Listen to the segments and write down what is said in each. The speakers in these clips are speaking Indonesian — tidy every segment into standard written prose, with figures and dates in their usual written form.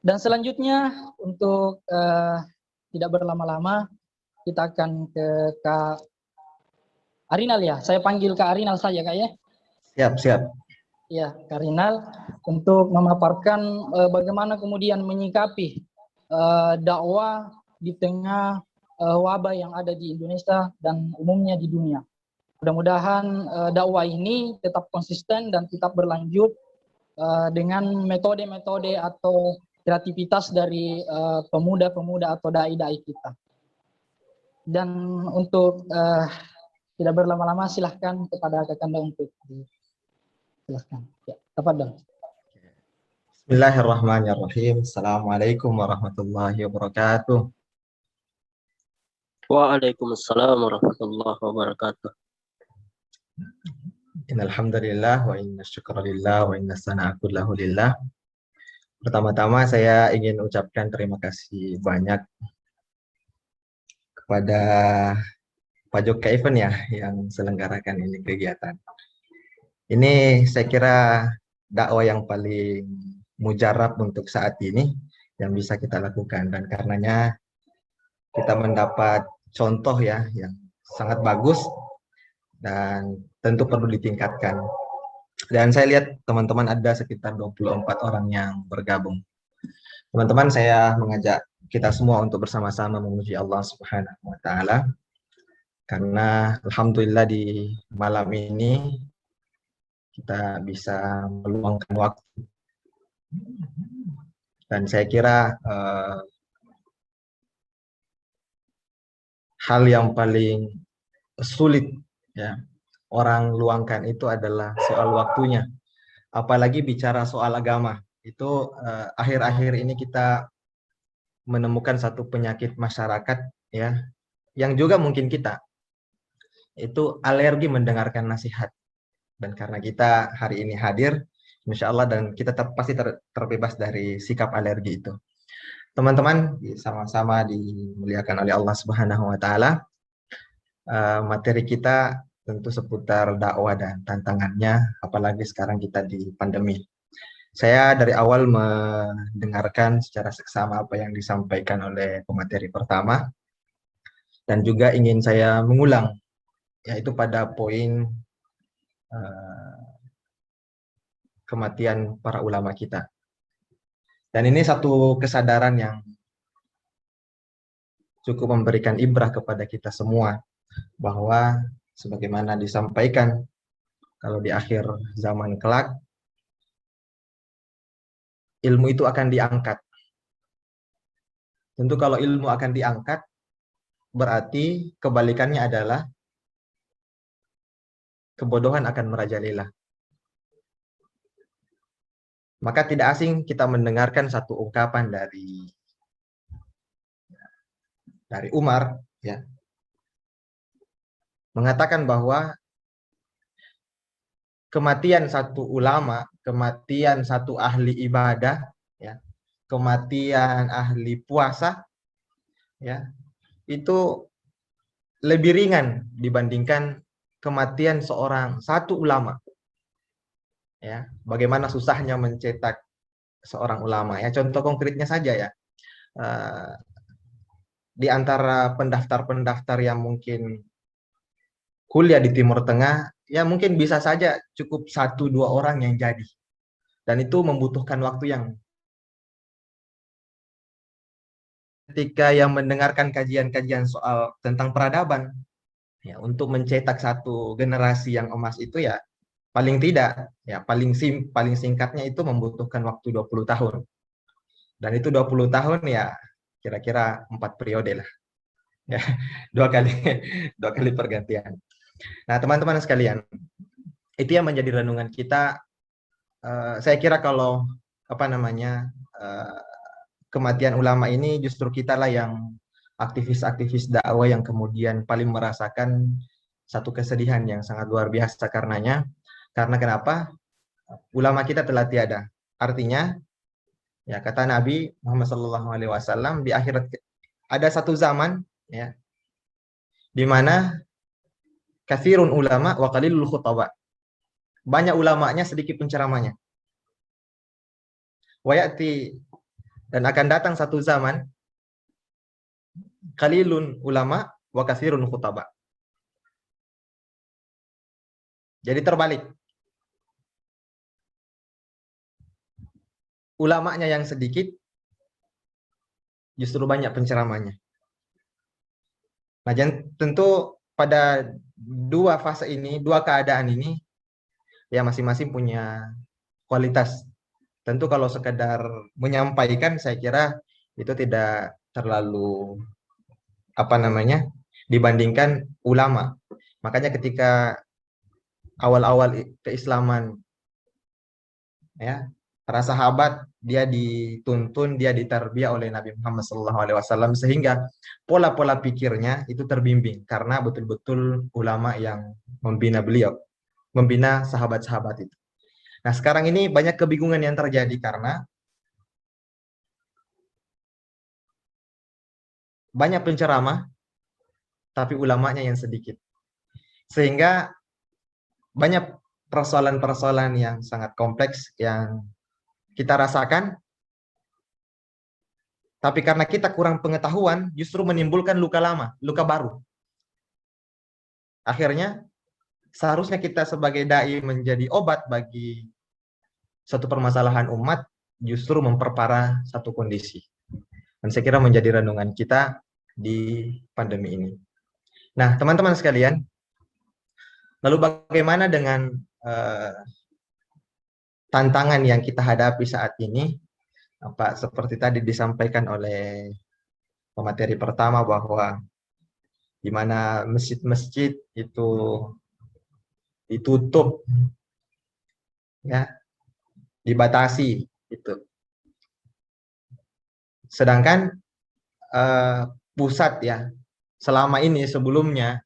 Dan selanjutnya untuk tidak berlama-lama kita akan ke Kak Arinal ya. Saya panggil Kak Arinal saja Kak ya. Siap, siap. Ya, Kak Arinal untuk memaparkan bagaimana kemudian menyikapi dakwah di tengah wabah yang ada di Indonesia dan umumnya di dunia. Mudah-mudahan dakwah ini tetap konsisten dan tetap berlanjut dengan metode-metode atau kreativitas dari pemuda-pemuda atau dai-dai kita. Dan untuk tidak berlama-lama silahkan kepada Kakanda untuk silahkan. Ya, tafadhol. Bismillahirrahmanirrahim. Assalamualaikum warahmatullahi wabarakatuh. Waalaikumsalam warahmatullahi wabarakatuh. Innal hamdalillah wa inna syukra lillah wa inna sanaa kullahu lillah. Pertama-tama saya ingin ucapkan terima kasih banyak kepada Pak Jokka Event ya yang selenggarakan ini kegiatan. Ini saya kira dakwah yang paling mujarab untuk saat ini yang bisa kita lakukan, dan karenanya kita mendapat contoh ya yang sangat bagus dan tentu perlu ditingkatkan. Dan saya lihat teman-teman ada sekitar 24 orang yang bergabung. Teman-teman, saya mengajak kita semua untuk bersama-sama memuji Allah Subhanahu wa taala, karena alhamdulillah di malam ini kita bisa meluangkan waktu. Dan saya kira hal yang paling sulit ya orang luangkan itu adalah soal waktunya. Apalagi bicara soal agama. Itu akhir-akhir ini kita menemukan satu penyakit masyarakat ya, yang juga mungkin kita itu alergi mendengarkan nasihat. Dan karena kita hari ini hadir, insya Allah, dan kita pasti terbebas dari sikap alergi itu. Teman-teman, sama-sama dimuliakan oleh Allah Subhanahu wa taala. Materi kita tentu seputar dakwah dan tantangannya, apalagi sekarang kita di pandemi. Saya dari awal mendengarkan secara seksama apa yang disampaikan oleh pemateri pertama, dan juga ingin saya mengulang, yaitu pada poin kematian para ulama kita. Dan ini satu kesadaran yang cukup memberikan ibrah kepada kita semua, bahwa sebagaimana disampaikan, kalau di akhir zaman kelak, ilmu itu akan diangkat. Tentu kalau ilmu akan diangkat, berarti kebalikannya adalah kebodohan akan merajalela. Maka tidak asing kita mendengarkan satu ungkapan dari Umar ya, mengatakan bahwa kematian satu ulama, kematian satu ahli ibadah ya, kematian ahli puasa ya, itu lebih ringan dibandingkan kematian satu ulama. Ya, bagaimana susahnya mencetak seorang ulama ya. Contoh konkretnya saja ya, di antara pendaftar-pendaftar yang mungkin kuliah di Timur Tengah, ya mungkin bisa saja cukup 1-2 orang yang jadi, dan itu membutuhkan waktu yang, ketika yang mendengarkan kajian-kajian soal tentang peradaban ya, untuk mencetak satu generasi yang emas itu ya paling tidak ya paling singkatnya itu membutuhkan waktu 20 tahun. Dan itu 20 tahun ya kira-kira 4 periode lah. Ya, dua kali pergantian. Nah, teman-teman sekalian, itu yang menjadi renungan kita. Saya kira kalau kematian ulama ini justru kita lah yang aktivis-aktivis dakwah yang kemudian paling merasakan satu kesedihan yang sangat luar biasa karenanya. Karena kenapa? Ulama kita telah tiada. Artinya, ya kata Nabi Muhammad SAW, di akhirat ada satu zaman, ya, di mana katsirun ulama wa qalilul khutaba. Banyak ulamanya, sedikit penceramahnya. Wa ya'ti Dan akan datang satu zaman, qalilun ulama wa katsirun khutaba. Jadi terbalik. Ulamanya yang sedikit, justru banyak penceramahnya. Nah, tentu pada dua fase ini, dua keadaan ini, ya masing-masing punya kualitas. Tentu kalau sekedar menyampaikan, saya kira itu tidak terlalu dibandingkan ulama. Makanya ketika awal-awal keislaman, ya, para sahabat dia dituntun, dia ditarbiyah oleh Nabi Muhammad SAW sehingga pola-pola pikirnya itu terbimbing karena betul-betul ulama yang membina beliau, membina sahabat-sahabat itu. Nah, sekarang ini banyak kebingungan yang terjadi karena banyak penceramah tapi ulamanya yang sedikit. Sehingga banyak persoalan-persoalan yang sangat kompleks yang kita rasakan, tapi karena kita kurang pengetahuan, justru menimbulkan luka lama, luka baru. Akhirnya, seharusnya kita sebagai da'i menjadi obat bagi satu permasalahan umat, justru memperparah satu kondisi. Dan saya kira menjadi renungan kita di pandemi ini. Nah, teman-teman sekalian, lalu bagaimana dengan tantangan yang kita hadapi saat ini? Seperti tadi disampaikan oleh pemateri pertama bahwa di mana masjid-masjid itu ditutup, ya, dibatasi itu. Sedangkan pusat, ya, selama ini sebelumnya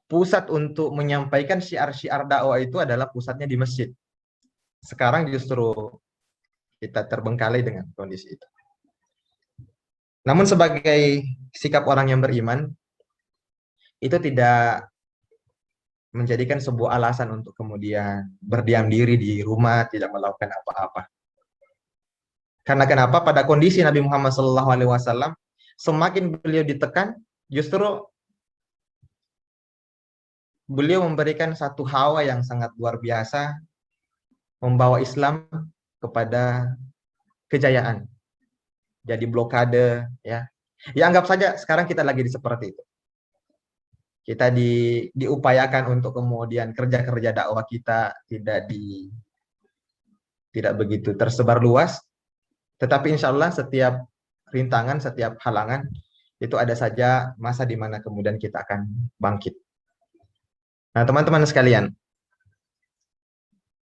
pusat untuk menyampaikan syiar-syiar dakwah itu adalah pusatnya di masjid. Sekarang justru kita terbengkalai dengan kondisi itu. Namun sebagai sikap orang yang beriman, itu tidak menjadikan sebuah alasan untuk kemudian berdiam diri di rumah, tidak melakukan apa-apa. Karena kenapa? Pada kondisi Nabi Muhammad SAW, semakin beliau ditekan, justru beliau memberikan satu hawa yang sangat luar biasa, membawa Islam kepada kejayaan. Jadi blokade, ya. Ya, anggap saja sekarang kita lagi seperti itu. Kita diupayakan untuk kemudian kerja-kerja dakwah kita tidak begitu tersebar luas, tetapi insya Allah setiap rintangan, setiap halangan itu ada saja masa di mana kemudian kita akan bangkit. Nah, teman-teman sekalian,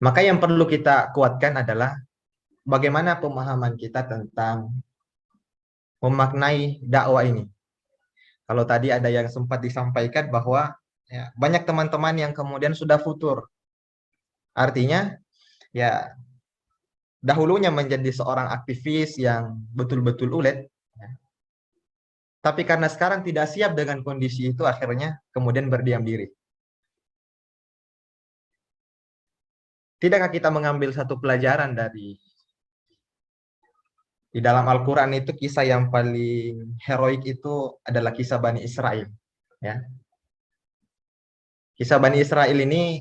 maka yang perlu kita kuatkan adalah bagaimana pemahaman kita tentang memaknai dakwah ini. Kalau tadi ada yang sempat disampaikan bahwa, ya, banyak teman-teman yang kemudian sudah futur. Artinya, ya, dahulunya menjadi seorang aktivis yang betul-betul ulet, ya. Tapi karena sekarang tidak siap dengan kondisi itu, akhirnya kemudian berdiam diri. Tidakkah kita mengambil satu pelajaran di dalam Al-Quran itu kisah yang paling heroik itu adalah kisah Bani Israel, ya. Kisah Bani Israel ini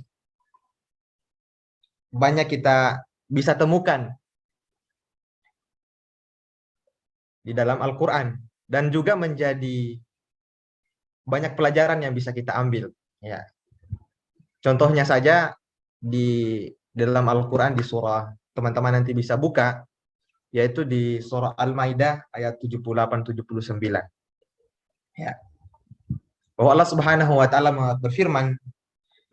banyak kita bisa temukan di dalam Al-Quran dan juga menjadi banyak pelajaran yang bisa kita ambil, ya. Contohnya saja di dalam Al-Quran di surah, teman-teman nanti bisa buka, yaitu di surah Al-Maidah ayat 78-79. Ya. Bahwa Allah Subhanahu wa taala berfirman,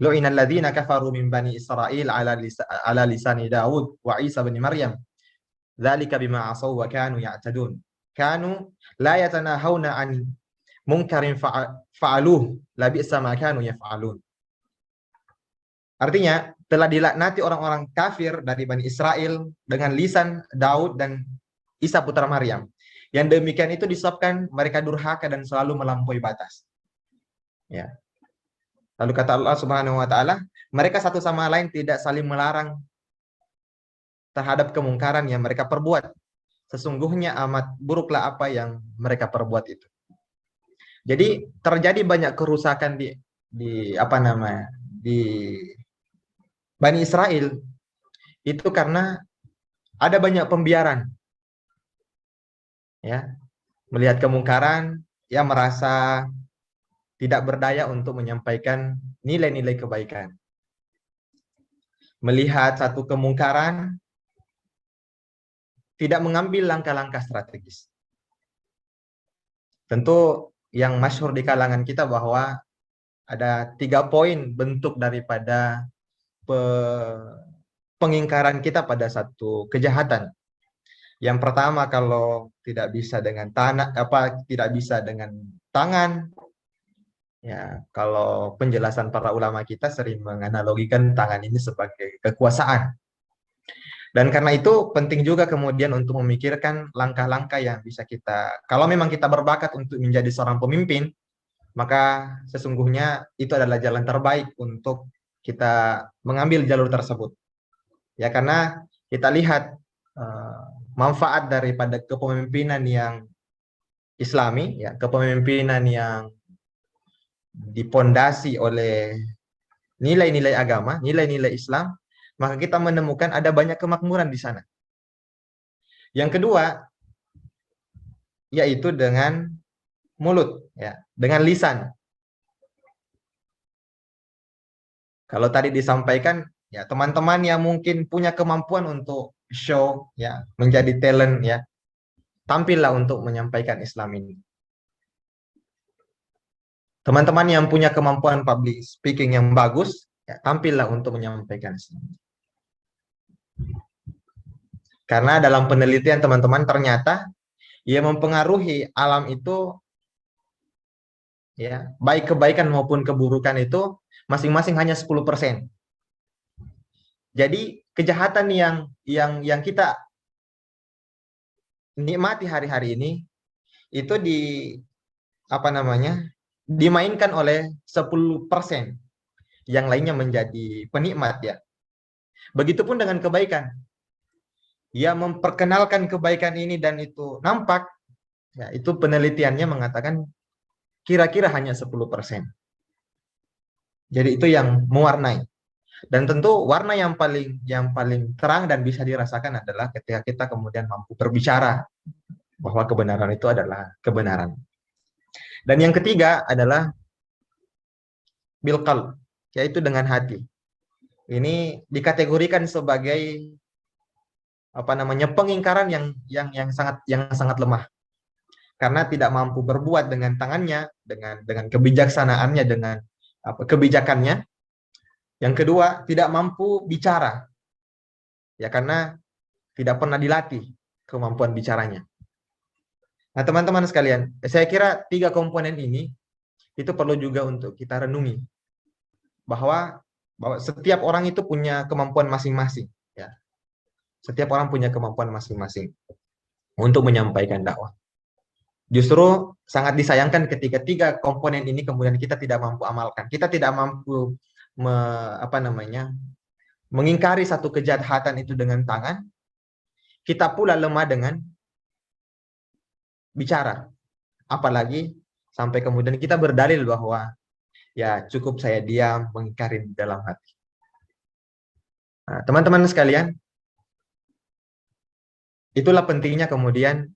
"Lu'inal ladzina kafaru min bani Israil ala lisani Daud wa Isa bin Maryam. Dzalika bima asaw wa kanu ya'tadun. Kanu la yatanahawna an munkarin fa'aluh, la bi'sa ma kanu yaf'alun." Artinya, telah dilaknati orang-orang kafir dari Bani Israel dengan lisan Daud dan Isa putra Maryam. Yang demikian itu disebabkan mereka durhaka dan selalu melampaui batas. Ya. Lalu kata Allah Subhanahu wa taala, mereka satu sama lain tidak saling melarang terhadap kemungkaran yang mereka perbuat, sesungguhnya amat buruklah apa yang mereka perbuat itu. Jadi terjadi banyak kerusakan di apa namanya di Bani Israel itu karena ada banyak pembiaran, ya, melihat kemungkaran, ya merasa tidak berdaya untuk menyampaikan nilai-nilai kebaikan. Melihat satu kemungkaran, tidak mengambil langkah-langkah strategis. Tentu yang masyhur di kalangan kita bahwa ada 3 poin bentuk daripada pengingkaran kita pada satu kejahatan. Yang pertama, kalau tidak bisa dengan tidak bisa dengan tangan, ya, kalau penjelasan para ulama kita sering menganalogikan tangan ini sebagai kekuasaan. Dan karena itu penting juga kemudian untuk memikirkan langkah-langkah yang bisa kita, kalau memang kita berbakat untuk menjadi seorang pemimpin, maka sesungguhnya itu adalah jalan terbaik untuk kita mengambil jalur tersebut. Ya, karena kita lihat manfaat daripada kepemimpinan yang Islami, ya, kepemimpinan yang dipondasi oleh nilai-nilai agama, nilai-nilai Islam, maka kita menemukan ada banyak kemakmuran di sana. Yang kedua, yaitu dengan mulut, ya, dengan lisan. Kalau tadi disampaikan, ya, teman-teman yang mungkin punya kemampuan untuk show, ya, menjadi talent, ya, tampillah untuk menyampaikan Islam ini. Teman-teman yang punya kemampuan public speaking yang bagus, ya, tampillah untuk menyampaikan Islam. Karena dalam penelitian teman-teman ternyata ia mempengaruhi alam itu, ya, baik kebaikan maupun keburukan itu masing-masing hanya 10%. Jadi kejahatan yang kita nikmati hari-hari ini itu dimainkan oleh 10%. Yang lainnya menjadi penikmat, ya. Begitupun dengan kebaikan. Ia memperkenalkan kebaikan ini dan itu nampak, ya, itu penelitiannya mengatakan kira-kira hanya 10%. Jadi itu yang mewarnai. Dan tentu warna yang paling terang dan bisa dirasakan adalah ketika kita kemudian mampu berbicara bahwa kebenaran itu adalah kebenaran. Dan yang ketiga adalah bil qalb, yaitu dengan hati. Ini dikategorikan sebagai pengingkaran yang sangat lemah. Karena tidak mampu berbuat dengan tangannya, dengan kebijaksanaannya, dengan kebijakannya. Yang kedua, tidak mampu bicara. Ya, karena tidak pernah dilatih kemampuan bicaranya. Nah, teman-teman sekalian, saya kira 3 komponen ini itu perlu juga untuk kita renungi. Bahwa setiap orang itu punya kemampuan masing-masing, ya. Setiap orang punya kemampuan masing-masing untuk menyampaikan dakwah. Justru sangat disayangkan ketika 3 komponen ini kemudian kita tidak mampu amalkan. Kita tidak mampu mengingkari satu kejahatan itu dengan tangan. Kita pula lemah dengan bicara. Apalagi sampai kemudian kita berdalil bahwa ya cukup saya diam, mengingkari di dalam hati. Nah, teman-teman sekalian, itulah pentingnya kemudian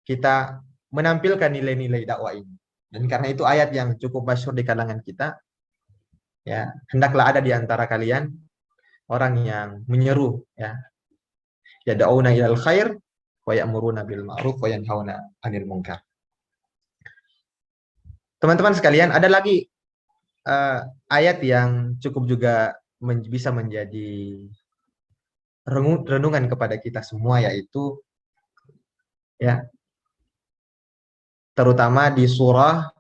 kita menampilkan nilai-nilai dakwah ini. Dan karena itu ayat yang cukup masyhur di kalangan kita, ya, hendaklah ada di antara kalian orang yang menyeru, ya, yad'una ilal khair wa ya'muruna bil ma'ruf wa yanhauna 'anil munkar. Teman-teman sekalian, ada lagi ayat yang cukup juga bisa menjadi renungan kepada kita semua, yaitu, ya, terutama di surah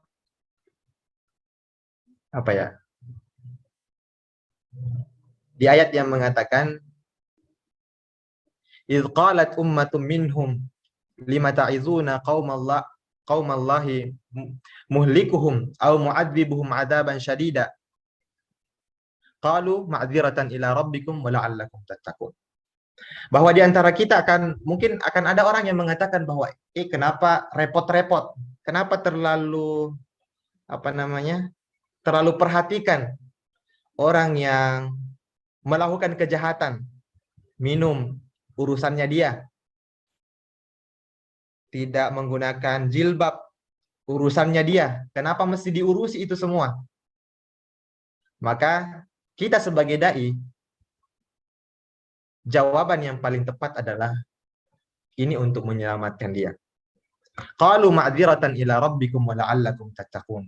di ayat yang mengatakan idz qalat ummatum minhum lima ta'izuna qaumallahi muhlikuhum aw mu'adzibuhum 'adaban syadida qalu ma'dziratan ila rabbikum wa la'allakum tattaqun. Bahwa di antara kita mungkin akan ada orang yang mengatakan bahwa kenapa repot-repot? Kenapa terlalu terlalu perhatikan orang yang melakukan kejahatan, minum urusannya dia, tidak menggunakan jilbab urusannya dia. Kenapa mesti diurusi itu semua? Maka kita sebagai dai, jawaban yang paling tepat adalah ini untuk menyelamatkan dia. Qalu ma'dziratan ila rabbikum wa la'allakum tattaqun.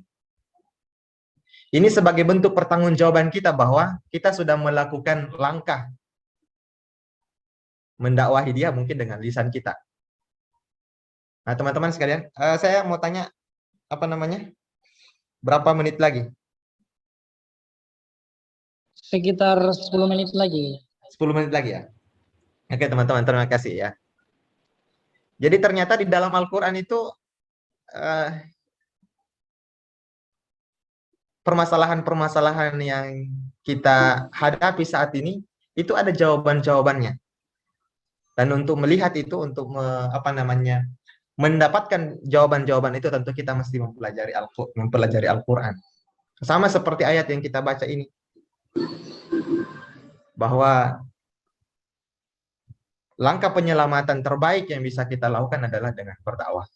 Ini sebagai bentuk pertanggungjawaban kita bahwa kita sudah melakukan langkah mendakwahi dia mungkin dengan lisan kita. Nah, teman-teman sekalian, saya mau tanya berapa menit lagi? Sekitar 10 menit lagi. 10 menit lagi ya. Oke, teman-teman, terima kasih ya. Jadi ternyata di dalam Al-Qur'an itu permasalahan-permasalahan yang kita hadapi saat ini itu ada jawaban-jawabannya. Dan untuk melihat itu, untuk mendapatkan jawaban-jawaban itu, tentu kita mesti mempelajari Al-Qur'an. Sama seperti ayat yang kita baca ini, bahwa langkah penyelamatan terbaik yang bisa kita lakukan adalah dengan berdakwah.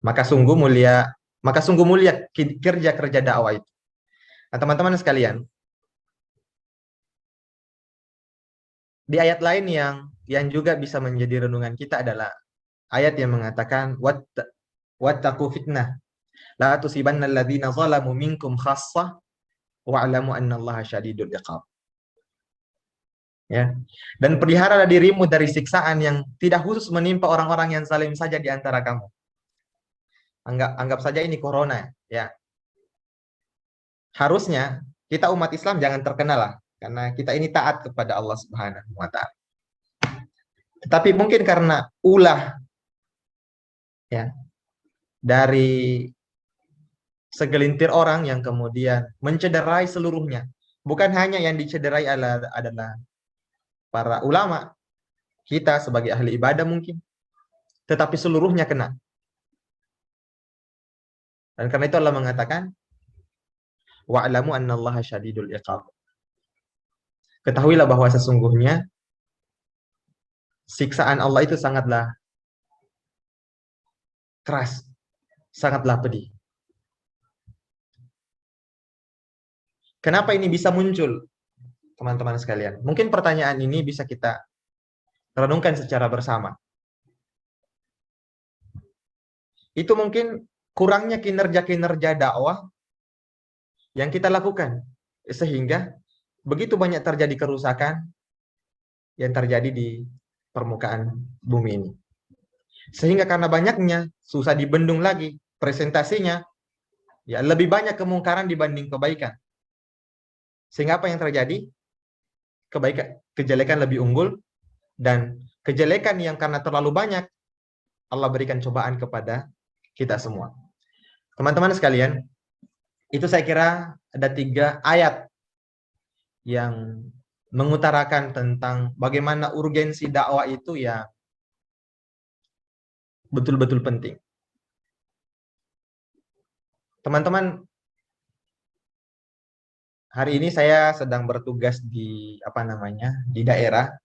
Maka sungguh mulia kerja dakwah itu. Nah, teman-teman sekalian, di ayat lain yang juga bisa menjadi renungan kita adalah ayat yang mengatakan wattaqu fitnah la tusibanna alladziina zalamu minkum khassah wa'lamu annallaha syadidul iqab. Ya. Dan peliharalah dirimu dari siksaan yang tidak khusus menimpa orang-orang yang zalim saja di antara kamu. Anggap saja ini corona, ya. Harusnya kita umat Islam jangan terkena lah, karena kita ini taat kepada Allah Subhanahu wa taala. Tetapi mungkin karena ulah ya dari segelintir orang yang kemudian mencederai seluruhnya. Bukan hanya yang dicederai adalah para ulama, kita sebagai ahli ibadah mungkin, tetapi seluruhnya kena. Dan karena itu Allah mengatakan, wa'lamu annallaha syadidul iqab. Ketahuilah bahwa sesungguhnya siksaan Allah itu sangatlah keras, sangatlah pedih. Kenapa ini bisa muncul, teman-teman sekalian? Mungkin pertanyaan ini bisa kita renungkan secara bersama. Itu mungkin kurangnya kinerja-kinerja dakwah yang kita lakukan, sehingga begitu banyak terjadi kerusakan yang terjadi di permukaan bumi ini. Sehingga karena banyaknya, susah dibendung lagi presentasinya, ya lebih banyak kemungkaran dibanding kebaikan. Sehingga apa yang terjadi? Kejelekan lebih unggul, dan kejelekan yang karena terlalu banyak, Allah berikan cobaan kepada kita semua. Teman-teman sekalian, itu saya kira ada 3 ayat yang mengutarakan tentang bagaimana urgensi dakwah itu ya betul-betul penting. Teman-teman, hari ini saya sedang bertugas di di daerah,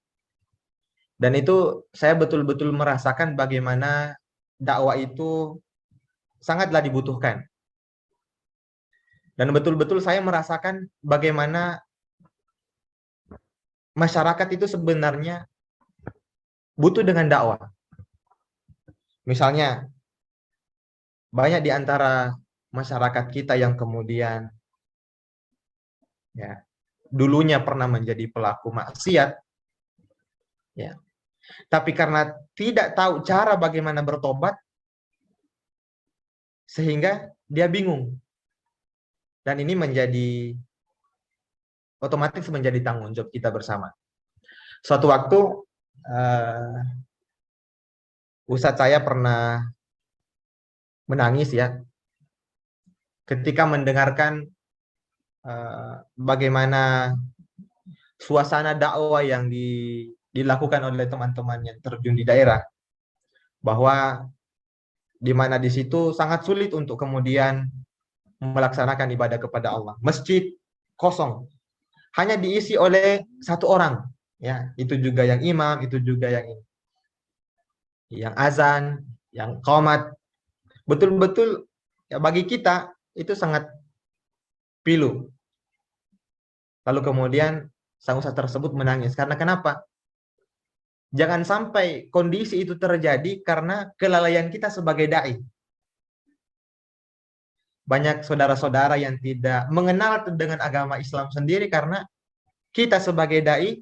dan itu saya betul-betul merasakan bagaimana dakwah itu sangatlah dibutuhkan. Dan betul-betul saya merasakan bagaimana masyarakat itu sebenarnya butuh dengan dakwah. Misalnya, banyak di antara masyarakat kita yang kemudian ya dulunya pernah menjadi pelaku maksiat, ya. Tapi karena tidak tahu cara bagaimana bertobat, sehingga dia bingung. Dan ini otomatis menjadi tanggung jawab kita bersama. Suatu waktu Ustadz saya pernah menangis ya ketika mendengarkan bagaimana suasana dakwah yang dilakukan oleh teman-teman yang terjun di daerah, bahwa di mana di situ sangat sulit untuk kemudian melaksanakan ibadah kepada Allah. Masjid kosong, hanya diisi oleh satu orang, ya, itu juga yang imam, itu juga yang azan, yang qomat. Betul-betul ya, bagi kita itu sangat pilu. Lalu kemudian sang ustaz tersebut menangis. Karena kenapa? Jangan sampai kondisi itu terjadi karena kelalaian kita sebagai dai. Banyak saudara-saudara yang tidak mengenal dengan agama Islam sendiri karena kita sebagai dai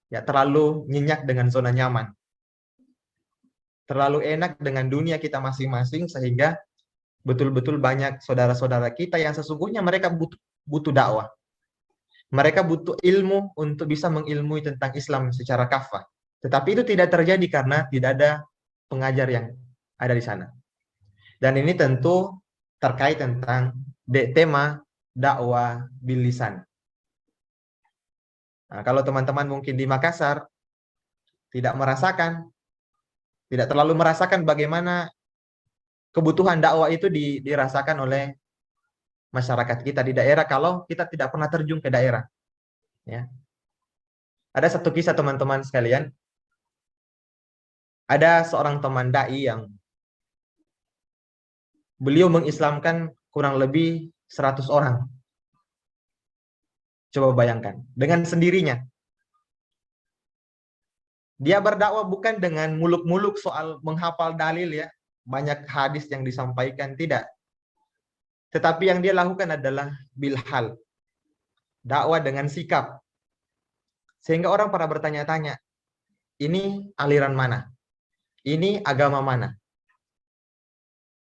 ya terlalu nyenyak dengan zona nyaman. Terlalu enak dengan dunia kita masing-masing, sehingga betul-betul banyak saudara-saudara kita yang sesungguhnya mereka butuh dakwah. Mereka butuh ilmu untuk bisa mengilmui tentang Islam secara kafah. Tetapi itu tidak terjadi karena tidak ada pengajar yang ada di sana. Dan ini tentu terkait tentang tema dakwah bil lisan. Nah, kalau teman-teman mungkin di Makassar tidak terlalu merasakan bagaimana kebutuhan dakwah itu dirasakan oleh masyarakat kita di daerah kalau kita tidak pernah terjun ke daerah. Ya. Ada satu kisah teman-teman sekalian. Ada seorang teman dai yang beliau mengislamkan kurang lebih 100 orang. Coba bayangkan, dengan sendirinya. Dia berdakwah bukan dengan muluk-muluk soal menghafal dalil ya, banyak hadis yang disampaikan, tidak. Tetapi yang dia lakukan adalah bilhal, dakwah dengan sikap. Sehingga orang pada bertanya-tanya, ini aliran mana? Ini agama mana?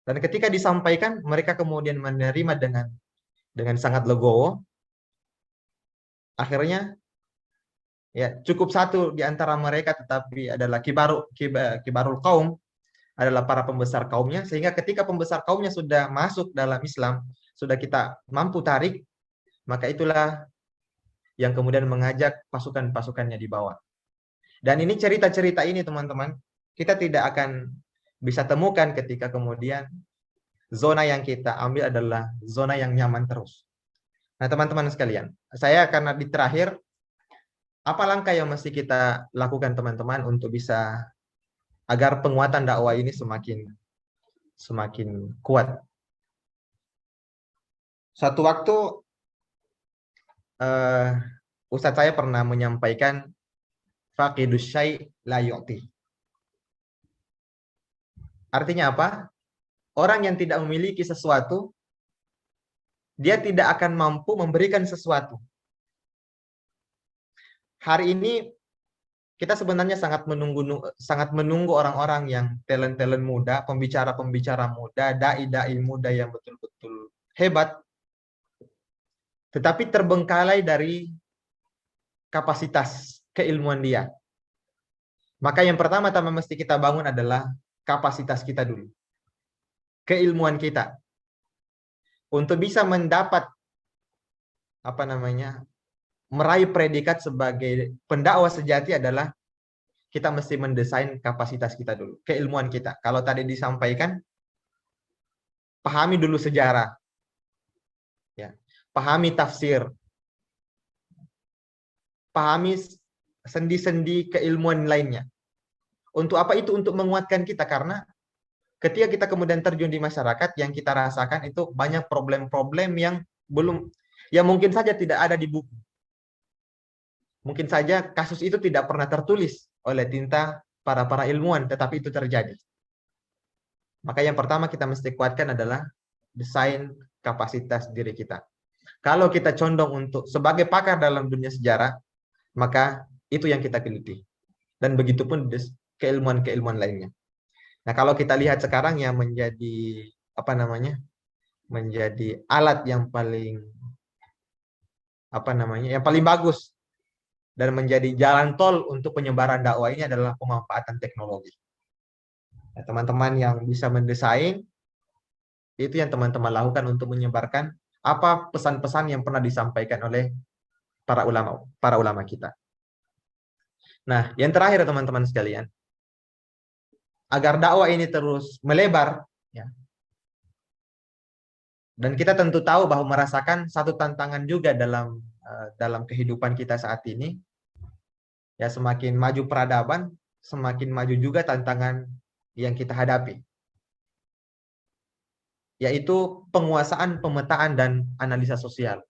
Dan ketika disampaikan, mereka kemudian menerima dengan sangat legowo. Akhirnya ya cukup satu di antara mereka, tetapi adalah kibarul kaum, adalah para pembesar kaumnya, sehingga ketika pembesar kaumnya sudah masuk dalam Islam, sudah kita mampu tarik, maka itulah yang kemudian mengajak pasukan-pasukannya di bawah. Dan ini cerita-cerita ini teman-teman, kita tidak akan bisa temukan ketika kemudian zona yang kita ambil adalah zona yang nyaman terus. Nah teman-teman sekalian, saya karena di terakhir, apa langkah yang mesti kita lakukan teman-teman untuk bisa agar penguatan dakwah ini semakin kuat. Suatu waktu Ustadz saya pernah menyampaikan faqidus syai' la yu'ti. Artinya apa? Orang yang tidak memiliki sesuatu, dia tidak akan mampu memberikan sesuatu. Hari ini kita sebenarnya sangat menunggu orang-orang yang talent-talent muda, pembicara-pembicara muda, dai-dai muda yang betul-betul hebat, tetapi terbengkalai dari kapasitas keilmuan dia. Maka yang pertama-tama mesti kita bangun adalah kapasitas kita dulu, keilmuan kita, untuk bisa mendapat meraih predikat sebagai pendakwah sejati adalah kita mesti mendesain kapasitas kita dulu, keilmuan kita. Kalau tadi disampaikan, pahami dulu sejarah, ya, pahami tafsir, pahami sendi-sendi keilmuan lainnya. Untuk apa itu? Untuk menguatkan kita, karena ketika kita kemudian terjun di masyarakat, yang kita rasakan itu banyak problem-problem yang mungkin saja tidak ada di buku. Mungkin saja kasus itu tidak pernah tertulis oleh tinta para ilmuwan, tetapi itu terjadi. Maka yang pertama kita mesti kuatkan adalah desain kapasitas diri kita. Kalau kita condong untuk sebagai pakar dalam dunia sejarah, maka itu yang kita geluti. Dan begitupun keilmuan-keilmuan lainnya. Nah, kalau kita lihat sekarang yang menjadi menjadi alat yang paling bagus dan menjadi jalan tol untuk penyebaran dakwah ini adalah pemanfaatan teknologi. Nah, teman-teman yang bisa mendesain, itu yang teman-teman lakukan untuk menyebarkan apa pesan-pesan yang pernah disampaikan oleh para ulama kita. Nah, yang terakhir teman-teman sekalian, agar dakwah ini terus melebar, ya. Dan kita tentu tahu bahwa merasakan satu tantangan juga dalam kehidupan kita saat ini. Ya, semakin maju peradaban, semakin maju juga tantangan yang kita hadapi, yaitu penguasaan, pemetaan, dan analisa sosial.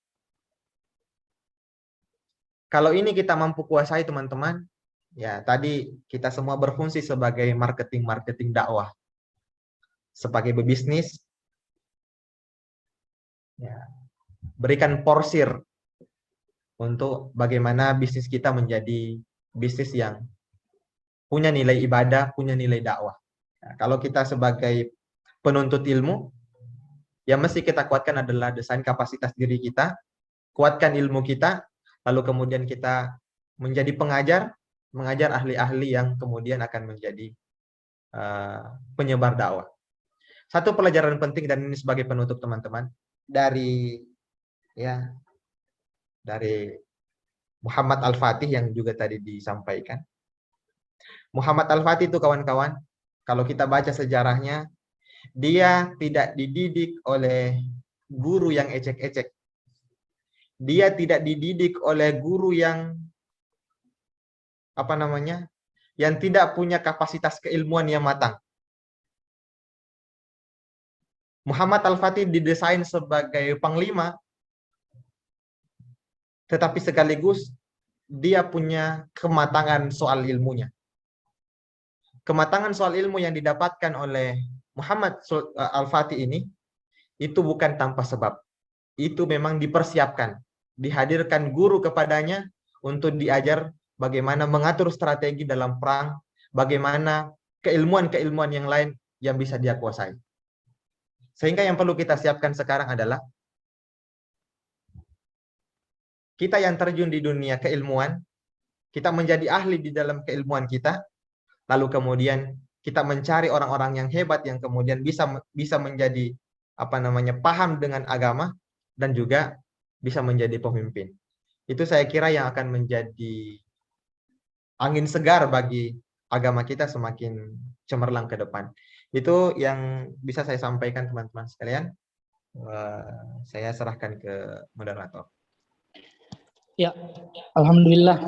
Kalau ini kita mampu kuasai teman-teman, ya tadi kita semua berfungsi sebagai marketing dakwah, sebagai pebisnis, ya, berikan porsir untuk bagaimana bisnis kita menjadi bisnis yang punya nilai ibadah, punya nilai dakwah. Nah, kalau kita sebagai penuntut ilmu, yang mesti kita kuatkan adalah desain kapasitas diri kita, kuatkan ilmu kita, lalu kemudian kita menjadi mengajar ahli-ahli yang kemudian akan menjadi penyebar dakwah. Satu pelajaran penting, dan ini sebagai penutup teman-teman, dari Muhammad Al-Fatih yang juga tadi disampaikan. Muhammad Al-Fatih itu kawan-kawan, kalau kita baca sejarahnya, dia tidak dididik oleh guru yang ecek-ecek. Dia tidak dididik oleh guru yang yang tidak punya kapasitas keilmuan yang matang. Muhammad Al-Fatih didesain sebagai panglima, tetapi sekaligus dia punya kematangan soal ilmunya. Kematangan soal ilmu yang didapatkan oleh Muhammad Al-Fatih ini, itu bukan tanpa sebab. Itu memang dipersiapkan. Dihadirkan guru kepadanya untuk diajar bagaimana mengatur strategi dalam perang, bagaimana keilmuan-keilmuan yang lain yang bisa dia kuasai. Sehingga yang perlu kita siapkan sekarang adalah kita yang terjun di dunia keilmuan, kita menjadi ahli di dalam keilmuan kita, lalu kemudian kita mencari orang-orang yang hebat yang kemudian bisa menjadi paham dengan agama dan juga bisa menjadi pemimpin. Itu saya kira yang akan menjadi angin segar bagi agama kita semakin cemerlang ke depan. Itu yang bisa saya sampaikan teman-teman sekalian. Saya serahkan ke moderator. Ya, alhamdulillah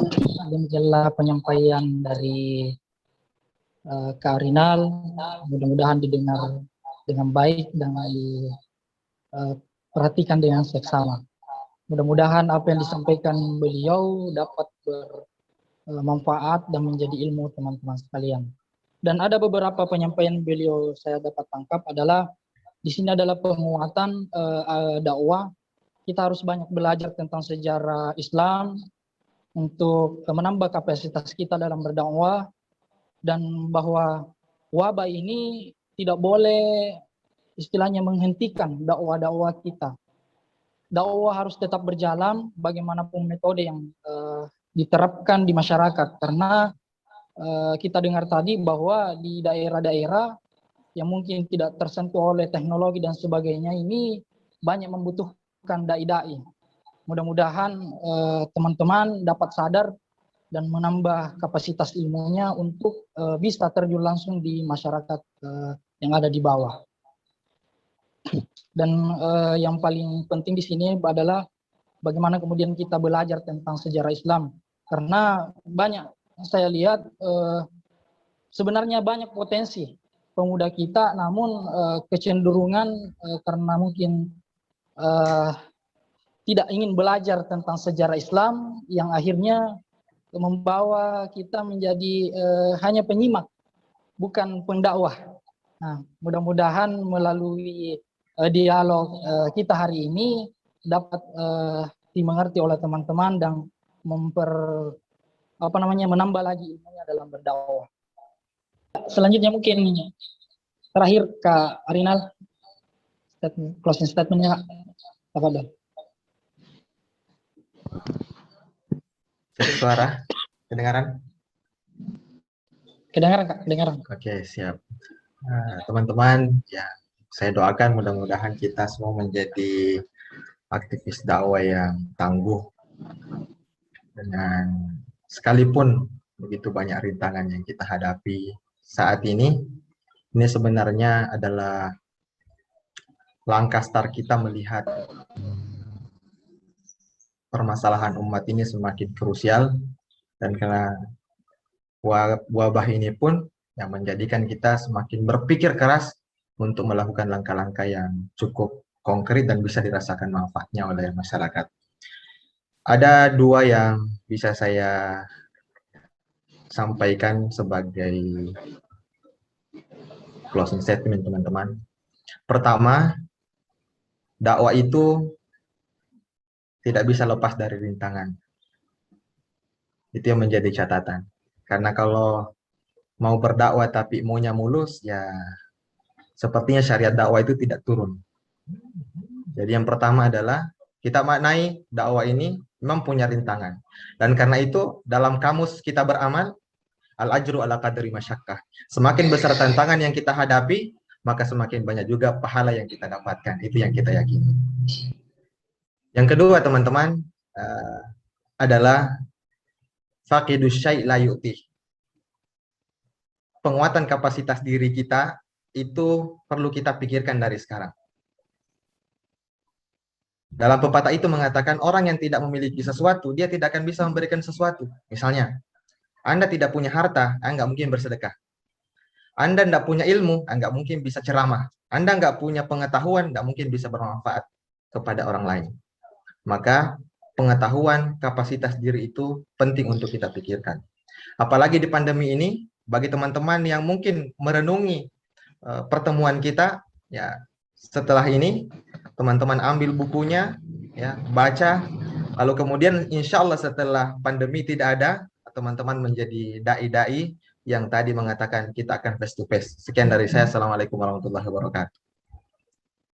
demikianlah penyampaian dari Kak Rinal. Mudah-mudahan didengar dengan baik dan diperhatikan dengan seksama. Mudah-mudahan apa yang disampaikan beliau dapat bermanfaat dan menjadi ilmu teman-teman sekalian. Dan ada beberapa penyampaian beliau saya dapat tangkap adalah di sini adalah penguatan dakwah. Kita harus banyak belajar tentang sejarah Islam untuk menambah kapasitas kita dalam berdakwah, dan bahwa wabah ini tidak boleh istilahnya menghentikan dakwah-dakwah kita. Dakwah harus tetap berjalan bagaimanapun metode yang diterapkan di masyarakat, karena kita dengar tadi bahwa di daerah-daerah yang mungkin tidak tersentuh oleh teknologi dan sebagainya ini banyak membutuhkan dai-dai. Mudah-mudahan teman-teman dapat sadar dan menambah kapasitas ilmunya untuk bisa terjun langsung di masyarakat yang ada di bawah. Dan yang paling penting di sini adalah bagaimana kemudian kita belajar tentang sejarah Islam, karena banyak saya lihat sebenarnya banyak potensi pemuda kita, namun kecenderungan karena mungkin tidak ingin belajar tentang sejarah Islam yang akhirnya membawa kita menjadi hanya penyimak, bukan pendakwah. Nah, mudah-mudahan melalui dialog kita hari ini dapat dimengerti oleh teman-teman dan menambah lagi ilmunya dalam berdakwah. Selanjutnya mungkin terakhir Kak Arinal, closing statementnya apa dong? Suara kedengaran? Kedengaran Kak, kedengaran. Oke, siap. Teman-teman, ya saya doakan mudah-mudahan kita semua menjadi aktivis dakwah yang tangguh, dengan sekalipun begitu banyak rintangan yang kita hadapi saat ini sebenarnya adalah langkah start kita melihat permasalahan umat ini semakin krusial, dan karena wabah ini pun yang menjadikan kita semakin berpikir keras untuk melakukan langkah-langkah yang cukup konkret dan bisa dirasakan manfaatnya oleh masyarakat. Ada dua yang bisa saya sampaikan sebagai closing statement, teman-teman. Pertama, dakwah itu tidak bisa lepas dari rintangan. Itu yang menjadi catatan. Karena kalau mau berdakwah tapi maunya mulus, ya sepertinya syariat dakwah itu tidak turun. Jadi yang pertama adalah kita maknai dakwah ini memang punya rintangan. Dan karena itu dalam kamus kita beramal, al-ajru ala qadri masyakkah. Semakin besar tantangan yang kita hadapi, maka semakin banyak juga pahala yang kita dapatkan. Itu yang kita yakini. Yang kedua, teman-teman, adalah faqidus syai' la yu'ti. Penguatan kapasitas diri kita itu perlu kita pikirkan dari sekarang. Dalam pepatah itu mengatakan orang yang tidak memiliki sesuatu, dia tidak akan bisa memberikan sesuatu. Misalnya, Anda tidak punya harta, Anda nggak mungkin bersedekah. Anda nggak punya ilmu, Anda nggak mungkin bisa ceramah. Anda nggak punya pengetahuan, nggak mungkin bisa bermanfaat kepada orang lain. Maka pengetahuan, kapasitas diri itu penting untuk kita pikirkan. Apalagi di pandemi ini, bagi teman-teman yang mungkin merenungi pertemuan kita, ya setelah ini teman-teman ambil bukunya, ya baca, lalu kemudian insya Allah setelah pandemi tidak ada, teman-teman menjadi dai-dai yang tadi mengatakan kita akan face to face. Sekian dari saya. Assalamualaikum warahmatullahi wabarakatuh.